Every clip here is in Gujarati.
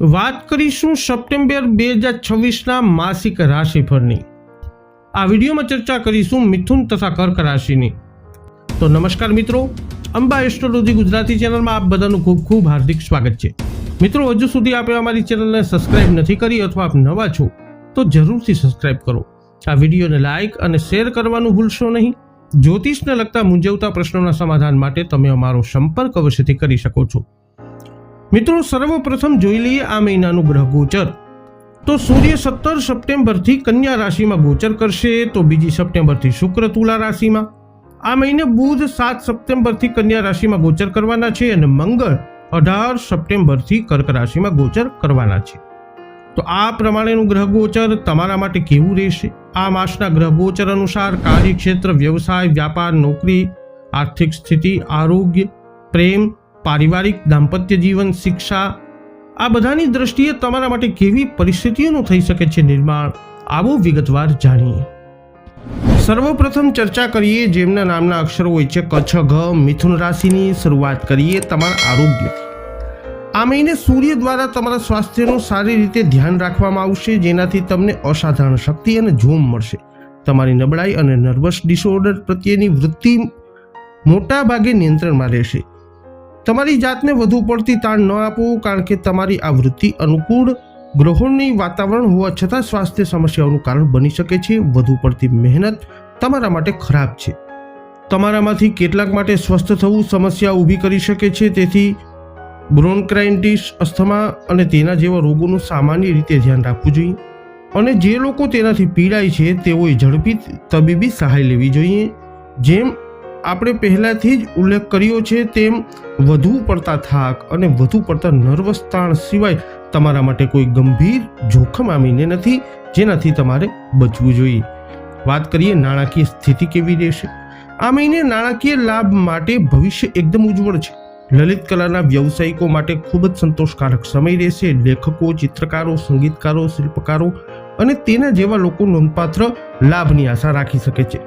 વાત કરીશું સપ્ટેમ્બર 2026ના માસિક રાશિફળની। આ વિડીયોમાં ચર્ચા કરીશું મિથુન તથા કર્ક રાશિની। તો નમસ્કાર મિત્રો, અંબા એસ્ટ્રોલોજી ગુજરાતી ચેનલમાં આપ બધાનું ખૂબ ખૂબ હાર્દિક સ્વાગત છે। મિત્રો, હજુ સુધી આપે અમારી ચેનલને સબસ્ક્રાઇબ નથી કરી અથવા આપ નવા છો તો જરૂરથી સબસ્ક્રાઇબ કરો। આ વિડીયોને લાઇક અને શેર કરવાનું ભૂલશો નહીં। જ્યોતિષને લગતા મૂંઝવતા પ્રશ્નોના સમાધાન માટે તમે અમારો સંપર્ક અવશ્યથી કરી શકો છો। મિત્રો, સર્વપ્રથમ જોઈ લઈએ આ મહિનાનું ગ્રહ ગોચર। તો સૂર્ય 17 સપ્ટેમ્બરથી કન્યા રાશિમાં ગોચર કરશે, તો 2 સપ્ટેમ્બરથી શુક્ર તુલા રાશિમાં। આ મહિને બુધ 7 સપ્ટેમ્બરથી કન્યા રાશિમાં ગોચર કરવાના છે અને મંગળ 18 સપ્ટેમ્બરથી કર્ક રાશિમાં ગોચર કરવાના છે। તો આ પ્રમાણેનું ગ્રહ ગોચર તમારા માટે કેવું રહેશે? આ માસના ગ્રહ ગોચર અનુસાર કાર્યક્ષેત્ર, વ્યવસાય, વ્યાપાર, નોકરી, આર્થિક સ્થિતિ, આરોગ્ય, પ્રેમ, પારિવારિક, દાંપત્ય જીવન, શિક્ષા, આ બધાની દ્રષ્ટિએ તમારા માટે કેવી પરિસ્થિતિઓનું થઈ શકે છે નિર્માણ, આવો વિગતવાર જાણીએ। સર્વપ્રથમ ચર્ચા કરીએ જેમના નામના અક્ષરો હોય છે ક, છ, ઘ, મિથુન રાશિની। શરૂઆત કરીએ તમારા આરોગ્યથી। આ મહિને સૂર્ય દ્વારા તમારા સ્વાસ્થ્યનું સારી રીતે ધ્યાન રાખવામાં આવશે, જેનાથી તમને અસાધારણ શક્તિ અને જોમ મળશે। તમારી નબળાઈ અને નર્વસ ડિસઓર્ડર પ્રત્યેની વૃત્તિ મોટા ભાગે નિયંત્રણમાં રહેશે। તમારી જાતને વધુ પડતી તાણ ન આપો, કારણ કે તમારી આ વૃત્તિ અનુકૂળ ગ્રહોની વાતાવરણ હોવા છતાં સ્વાસ્થ્ય સમસ્યાઓનું કારણ બની શકે છે। વધુ પડતી મહેનત તમારા માટે ખરાબ છે। તમારામાંથી કેટલાક માટે સ્વસ્થ થવું સમસ્યા ઊભી કરી શકે છે, તેથી બ્રોન્કાઇટિસ, અસ્થમા અને તેના જેવા રોગોનું સામાન્ય રીતે ધ્યાન રાખવું જોઈએ। અને જે લોકો તેનાથી પીડાય છે તેઓએ ઝડપી તબીબી સહાય લેવી જોઈએ। જેમ આપણે પહેલાથી જ ઉલ્લેખ કર્યો છે તેમ વધુ પડતા થાક અને વધુ પડતા નર્વસ તાણ સિવાય તમારા માટે કોઈ ગંભીર જોખમ આ મહિને નથી, જેનાથી તમારે બચવું જોઈએ। વાત કરીએ નાણાકીય સ્થિતિ કેવી રહેશે। આ મહિને નાણાકીય લાભ માટે ભવિષ્ય એકદમ ઉજ્જવળ છે। લલિત કલાના વ્યવસાયિકો માટે ખૂબ જ સંતોષકારક સમય રહેશે। લેખકો, ચિત્રકારો, સંગીતકારો, શિલ્પકારો અને તેના જેવા લોકો નોંધપાત્ર લાભની આશા રાખી શકે છે।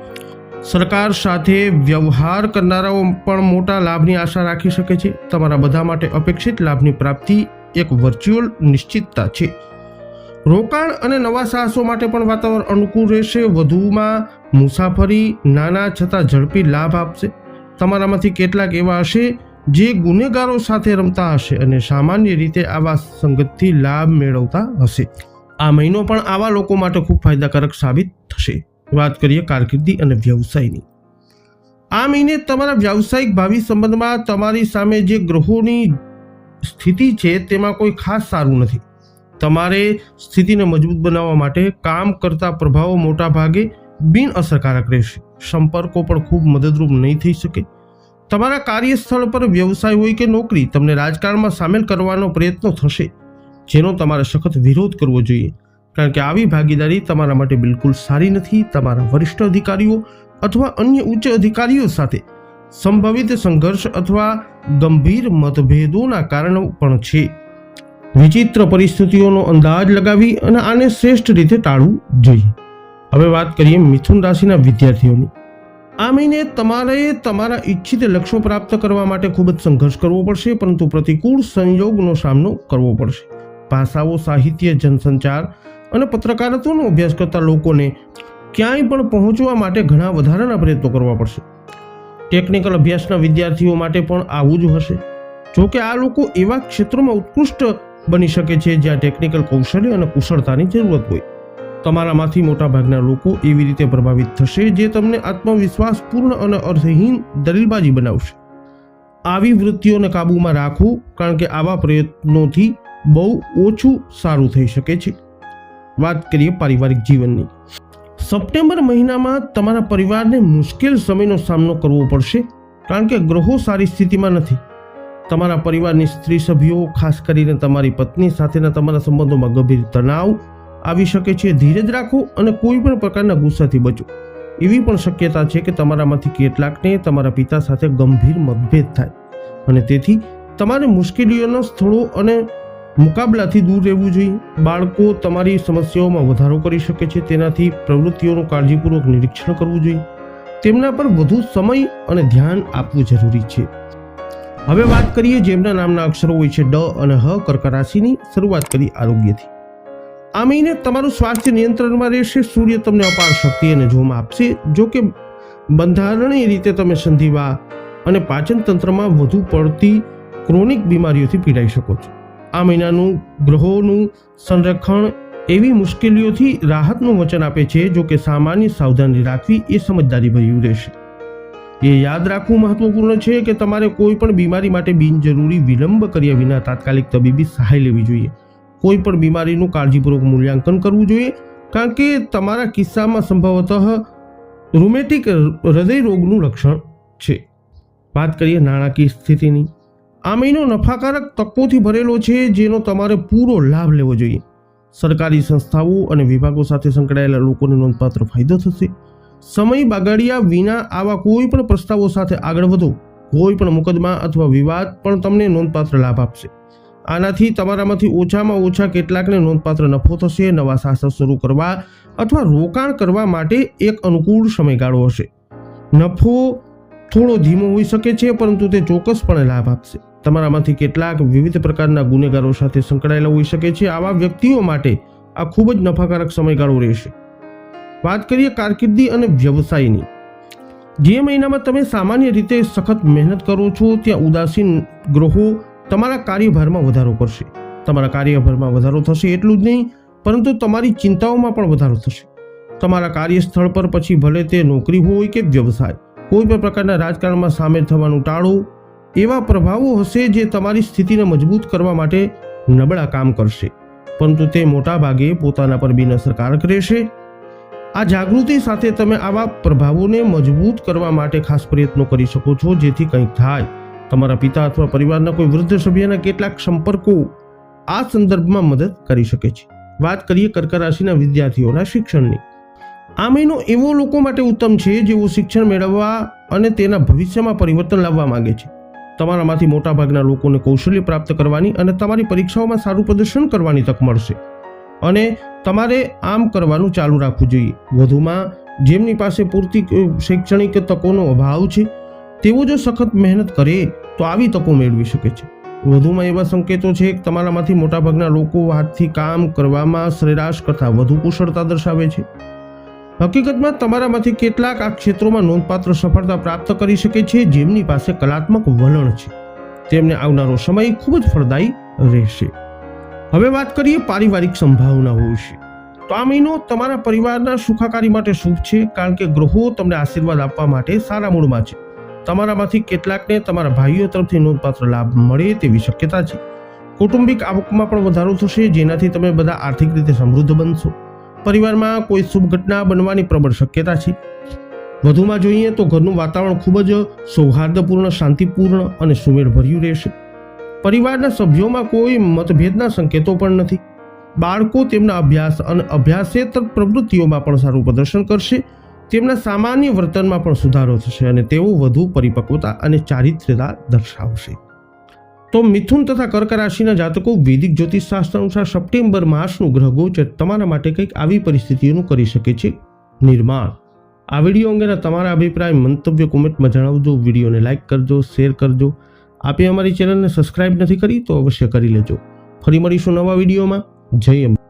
સરકાર સાથે વ્યવહાર કરનારાઓ પણ મોટા લાભની આશા રાખી શકે છે। તમારા બધા માટે અપેક્ષિત લાભની પ્રાપ્તિ એક વર્ચ્યુઅલ નિશ્ચિતતા છે। રોકાણ અને નવા સાહસો માટે પણ વાતાવરણ અનુકૂળ રહેશે। વધુમાં મુસાફરી નાના છતાં ઝડપી લાભ આપશે। તમારામાંથી કેટલાક એવા હશે જે ગુનેગારો સાથે રમતા હશે અને સામાન્ય રીતે આવા સંગતથી લાભ મેળવતા હશે। આ મહિનો પણ આવા લોકો માટે ખૂબ ફાયદાકારક સાબિત થશે। વાત કરીએ કારકિર્દી અને વ્યવસાયની। આ મહિને તમારા વ્યવસાયિક ભાવિ સંબંધમાં તમારી સામે જે ગ્રહોની સ્થિતિ છે તેમાં કોઈ ખાસ સારું નથી। તમારે સ્થિતિને મજબૂત બનાવવા માટે કામ કરતા પ્રભાવો મોટા ભાગે બિન અસરકારક રહેશે। સંપર્કો પણ ખૂબ મદદરૂપ નહીં થઈ શકે। તમારા કાર્યસ્થળ પર વ્યવસાય હોય કે નોકરી, તમને રાજકારણમાં સામેલ કરવાનો પ્રયત્ન થશે, જેનો તમારે સખત વિરોધ કરવો જોઈએ, કારણ કે આવી ભાગીદારી તમારા માટે બિલકુલ સારી નથી। તમારા વરિષ્ઠ અધિકારીઓ અથવા અન્ય ઉચ્ચ અધિકારીઓ સાથે સંભવિત સંઘર્ષ અથવા ગંભીર મતભેદોના કારણો પણ છે। વિચિત્ર પરિસ્થિતિઓનો અંદાજ લગાવી અને આને શ્રેષ્ઠ રીતે ટાળવું જોઈએ। હવે વાત કરીએ મિથુન રાશિના વિદ્યાર્થીઓની। આ મહિને તમારે તમારા ઈચ્છિત લક્ષ્યો પ્રાપ્ત કરવા માટે ખૂબ જ સંઘર્ષ કરવો પડશે, પરંતુ પ્રતિકૂળ સંયોગનો સામનો કરવો પડશે। ભાષાઓ, સાહિત્ય, જનસંચાર અને પત્રકારત્વનો અભ્યાસ કરતા લોકોને ક્યાંય પણ પહોંચવા માટે ઘણા વધારાના પ્રયત્નો કરવા પડશે। ટેકનિકલ અભ્યાસના વિદ્યાર્થીઓ માટે પણ આવું જ હશે। જોકે આ લોકો એવા ક્ષેત્રોમાં ઉત્કૃષ્ટ બની શકે છે જ્યાં ટેકનિકલ કૌશલ્ય અને કુશળતાની જરૂરત હોય। તમારામાંથી મોટાભાગના લોકો એવી રીતે પ્રભાવિત થશે જે તમને આત્મવિશ્વાસપૂર્ણ અને અર્થહીન દલીલબાજી બનાવશે। આવી વૃત્તિઓને કાબૂમાં રાખો, કારણ કે આવા પ્રયત્નોથી બહુ ઓછું સારું થઈ શકે છે। વાત કરીએ પારિવારિક જીવનની। સપ્ટેમ્બર મહિનામાં તમારા પરિવારને મુશ્કેલ સમયનો સામનો કરવો પડશે, કારણ કે ગ્રહો સારી સ્થિતિમાં નથી। તમારા પરિવારની સ્ત્રી સભ્યો, ખાસ કરીને તમારી પત્ની સાથેના તમારા સંબંધોમાં ગંભીર તણાવ આવી શકે છે। ધીરજ રાખો અને કોઈ પણ પ્રકારના ગુસ્સાથી બચો। એવી પણ શક્યતા છે કે તમારામાંથી કેટલાકને તમારા પિતા સાથે ગંભીર મતભેદ થાય અને તેથી તમારે મુશ્કેલીઓના સ્થળો અને મુકાબલાથી દૂર રહેવું જોઈએ। બાળકો તમારી સમસ્યાઓમાં વધારો કરી શકે છે, તેનાથી પ્રવૃત્તિઓનું કાળજીપૂર્વક નિરીક્ષણ કરવું જોઈએ। તેમના પર વધુ સમય અને ધ્યાન આપવું જરૂરી છે। હવે વાત કરીએ જેમના નામના અક્ષરો હોય છે ડ અને હ કર્ક રાશિની. શરૂઆત કરી આરોગ્યથી. આ મહિને તમારું સ્વાસ્થ્ય નિયંત્રણમાં રહેશે. સૂર્ય તમને અપાર શક્તિ અને જોમ આપશે. જો કે બંધારણીય રીતે તમે સંધિવા અને પાચન તંત્રમાં વધુ પડતી ક્રોનિક બીમારીઓથી પીડાઈ શકો છો. આ મહિનાનું ગ્રહોનું સંરક્ષણ એવી મુશ્કેલીઓથી રાહતનું વચન આપે છે. જો કે સામાન્ય સાવધાની રાખવી એ સમજદારી ભર્યું રહેશે. એ યાદ રાખવું મહત્વપૂર્ણ છે કે તમારે કોઈ પણ બીમારી માટે બિનજરૂરી વિલંબ કર્યા વિના તાત્કાલિક તબીબી સહાય લેવી જોઈએ. કોઈ પણ બીમારીનું કાળજીપૂર્વક મૂલ્યાંકન કરવું જોઈએ, કારણ કે તમારા કિસ્સામાં સંભવતઃ રૂમેટિક હૃદય રોગનું લક્ષણ છે. વાત કરીએ નાણાકીય સ્થિતિની. આ મહિનો નફાકારક તકોથી ભરેલો છે, જેનો તમારે પૂરો લાભ લેવો જોઈએ. સરકારી સંસ્થાઓ અને વિભાગો સાથે સંકળાયેલા લોકોને નોંધપાત્ર ફાયદો થશે. સમય બગાડ્યા વિના આવા કોઈ પણ પ્રસ્તાવો સાથે આગળ વધો. કોઈ પણ મુકદ્દમા અથવા વિવાદ પણ તમને નોંધપાત્ર લાભ આપશે. આનાથી તમારામાંથી ઓછામાં ઓછા કેટલાકને નોંધપાત્ર નફો થશે. નવા સાહસ શરૂ કરવા અથવા રોકાણ કરવા માટે એક અનુકૂળ સમયગાળો હશે. નફો થોડો ધીમો હોઈ શકે છે, પરંતુ તે ચોક્કસપણે લાભ આપશે. તમારામાંથી કેટલાક વિવિધ પ્રકારના ગુનેગારો સાથે સંકળાયેલા હોઈ શકે છે. આવા વ્યક્તિઓ માટે આ ખૂબ જ નફાકારક સમયગાળો રહેશે. વાત કરીએ કારકિર્દી અને વ્યવસાયની. જે મહિનામાં તમે સામાન્ય રીતે સખત મહેનત કરો છો, ત્યાં ઉદાસીન ગ્રહો તમારા કાર્યભારમાં વધારો કરશે. તમારા કાર્યભારમાં વધારો થશે એટલું જ નહીં, પરંતુ તમારી ચિંતાઓમાં પણ વધારો થશે. તમારા કાર્યસ્થળ પર, પછી ભલે તે નોકરી હોય કે વ્યવસાય, કોઈ પણ પ્રકારના રાજકારણમાં સામેલ થવાનું ટાળો. એવા પ્રભાવો હશે જે તમારી સ્થિતિને મજબૂત કરવા માટે નબળા કામ કરશે, પરંતુ તે મોટા ભાગે પોતાના પર બિનઅસરકારક રહેશે. આ જાગૃતિ સાથે તમે આવા પ્રભાવોને મજબૂત કરવા માટે ખાસ પ્રયત્નો કરી શકો છો, જેથી કંઈક થાય. તમારા પિતા અથવા પરિવારના કોઈ વૃદ્ધ સભ્યના કેટલાક સંપર્કો આ સંદર્ભમાં મદદ કરી શકે છે. વાત કરીએ કર્ક રાશિના વિદ્યાર્થીઓના શિક્ષણની. આ મહિનો એવો લોકો માટે ઉત્તમ છે જેઓ શિક્ષણ મેળવવા અને તેના ભવિષ્યમાં પરિવર્તન લાવવા માંગે છે. તમારામાંથી મોટાભાગના લોકોને કૌશલ્ય પ્રાપ્ત કરવાની અને તમારી પરીક્ષાઓમાં સારું પ્રદર્શન કરવાની તક મળશે, અને તમારે આમ કરવાનું ચાલુ રાખવું જોઈએ. વધુમાં, જેમની પાસે પૂરતી શૈક્ષણિક તકોનો અભાવ છે, તેઓ જો સખત મહેનત કરે તો આવી તકો મેળવી શકે છે. વધુમાં એવા સંકેતો છે કે તમારામાંથી મોટાભાગના લોકો હાથથી કામ કરવામાં સરેરાશ કરતાં વધુ કુશળતા દર્શાવે છે. હકીકતમાં તમારામાંથી કેટલાક આ ક્ષેત્રોમાં નોંધપાત્ર સફળતા પ્રાપ્ત કરી શકે છે. જેમની પાસે કલાત્મક વલણ છે, તેમને આવનારો સમય ખૂબ જ ફળદાયી રહેશે. હવે વાત કરીએ પારિવારિક સંભાવનાઓ વિશે. તો આ મહિનો તમારા પરિવારના સુખાકારી માટે શુભ છે, કારણ કે ગ્રહો તમને આશીર્વાદ આપવા માટે સારા મૂડમાં છે. તમારામાંથી કેટલાકને તમારા ભાઈઓ તરફથી નોંધપાત્ર લાભ મળે તેવી શક્યતા છે. કૌટુંબિક આવકમાં પણ વધારો થશે, જેનાથી તમે બધા આર્થિક રીતે સમૃદ્ધ બનશો. પરિવારમાં કોઈ શુભ ઘટના બનવાની પ્રબળ શક્યતા છે. વધુમાં જોઈએ તો ઘરનું વાતાવરણ ખૂબ જ સૌહાર્દપૂર્ણ, શાંતિપૂર્ણ અને સુમેળભર્યું રહેશે. પરિવારના સભ્યોમાં કોઈ મતભેદના સંકેતો પણ નથી. બાળકો તેમના અભ્યાસ અને અભ્યાસેતર પ્રવૃત્તિઓમાં પણ સારું પ્રદર્શન કરશે. તેમના સામાન્ય વર્તનમાં પણ સુધારો થશે અને તેઓ વધુ પરિપક્વતા અને ચારિત્ર્યતા દર્શાવશે. તો મિથુન તથા કર્ક રાશિના જાતકો, વૈદિક જ્યોતિષશાસ્ત્ર અનુસાર સપ્ટેમ્બર માસનું ગ્રહ ગોચર તમારા માટે કંઈક આવી પરિસ્થિતિઓનું કરી શકે છે નિર્માણ. આ વિડીયો અંગેના તમારા અભિપ્રાય, મંતવ્ય કોમેન્ટમાં જણાવજો. વિડીયોને લાઇક કરજો, શેર કરજો. આપે અમારી ચેનલને સબસ્ક્રાઇબ નથી કરી તો અવશ્ય કરી લેજો. ફરી મળીશું નવા વિડીયોમાં. જય અંબે.